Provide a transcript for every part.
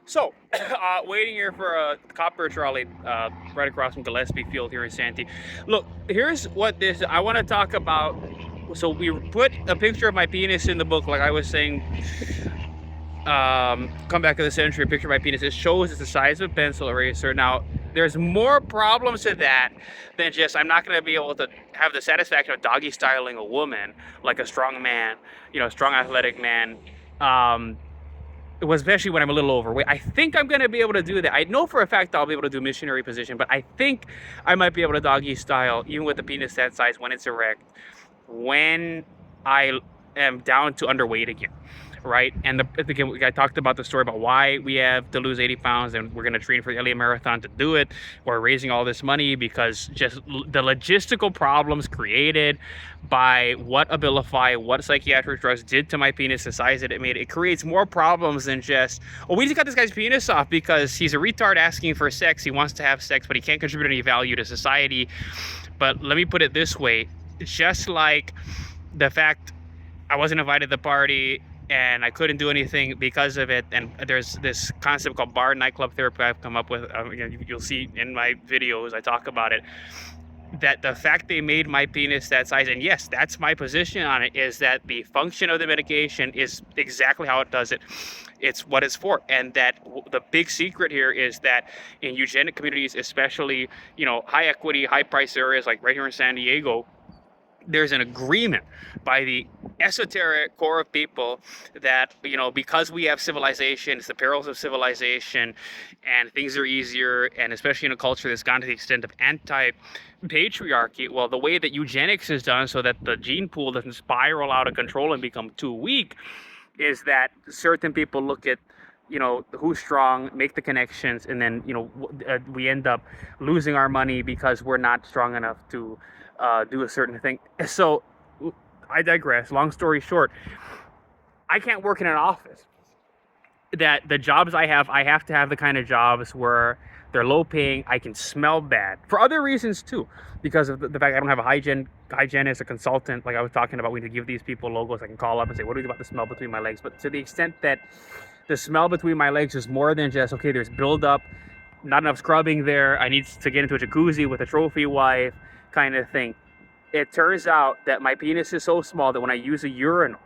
So, waiting here for a copper trolley right across from Gillespie Field here in Santee. Look, here's what this, I want to talk about. So we put a picture of my penis in the book, like I was saying, come back of the century, a picture of my penis. It shows it's the size of a pencil eraser. Now, there's more problems to that than just I'm not going to be able to have the satisfaction of doggy styling a woman like a strong man, strong athletic man. It was especially when I'm a little overweight. I think I'm going to be able to do that. I know for a fact I'll be able to do missionary position, but I think I might be able to doggy style even with the penis that size when it's erect, when I am down to underweight again, right? And again, I talked about the story about why we have to lose 80 pounds and we're going to train for the LA Marathon to do it. We're raising all this money because just the logistical problems created by what Abilify, what psychiatric drugs did to my penis, the size that it made. It creates more problems than just, oh, we just got this guy's penis off because he's a retard asking for sex. He wants to have sex, but he can't contribute any value to society. But let me put it this way. Just like the fact I wasn't invited to the party and I couldn't do anything because of it, and there's this concept called bar nightclub therapy I've come up with. You'll see in my videos I talk about it, that the fact they made my penis that size, and yes, that's my position on it, is that the function of the medication is exactly how it does it. It's what it's for. And that the big secret here is that in eugenic communities, especially high equity, high price areas like right here in San Diego, there's an agreement by the esoteric core of people that, because we have civilization, it's the perils of civilization, and things are easier, and especially in a culture that's gone to the extent of anti-patriarchy, well, the way that eugenics is done so that the gene pool doesn't spiral out of control and become too weak is that certain people look at who's strong, make the connections, and then we end up losing our money because we're not strong enough to do a certain thing. So I digress. Long story short, I can't work in an office. That the jobs I have to have the kind of jobs where they're low paying. I can smell bad for other reasons too, because of the fact I don't have a hygienist, a consultant. Like I was talking about, we need to give these people logos. I can call up and say, what do you do about the smell between my legs? But to the extent that the smell between my legs is more than just, okay, there's buildup, not enough scrubbing there, I need to get into a jacuzzi with a trophy wife kind of thing. It turns out that my penis is so small that when I use a urinal,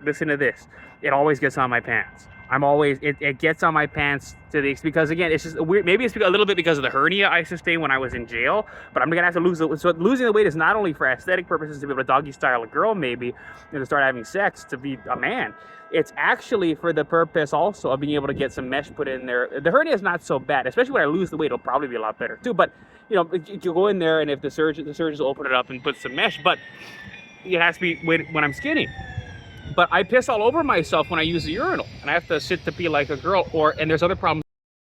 listen to this, it always gets on my pants. It gets on my pants because again, it's just weird. Maybe it's a little bit because of the hernia I sustained when I was in jail, but I'm gonna have to lose it. So losing the weight is not only for aesthetic purposes to be able to doggy style a girl, maybe, and to start having sex, to be a man. It's actually for the purpose also of being able to get some mesh put in there. The hernia is not so bad, especially when I lose the weight, it'll probably be a lot better too. But you go in there, and if the surgeons will open it up and put some mesh, but it has to be when I'm skinny. But I piss all over myself when I use the urinal, and I have to sit to pee like a girl. And there's other problems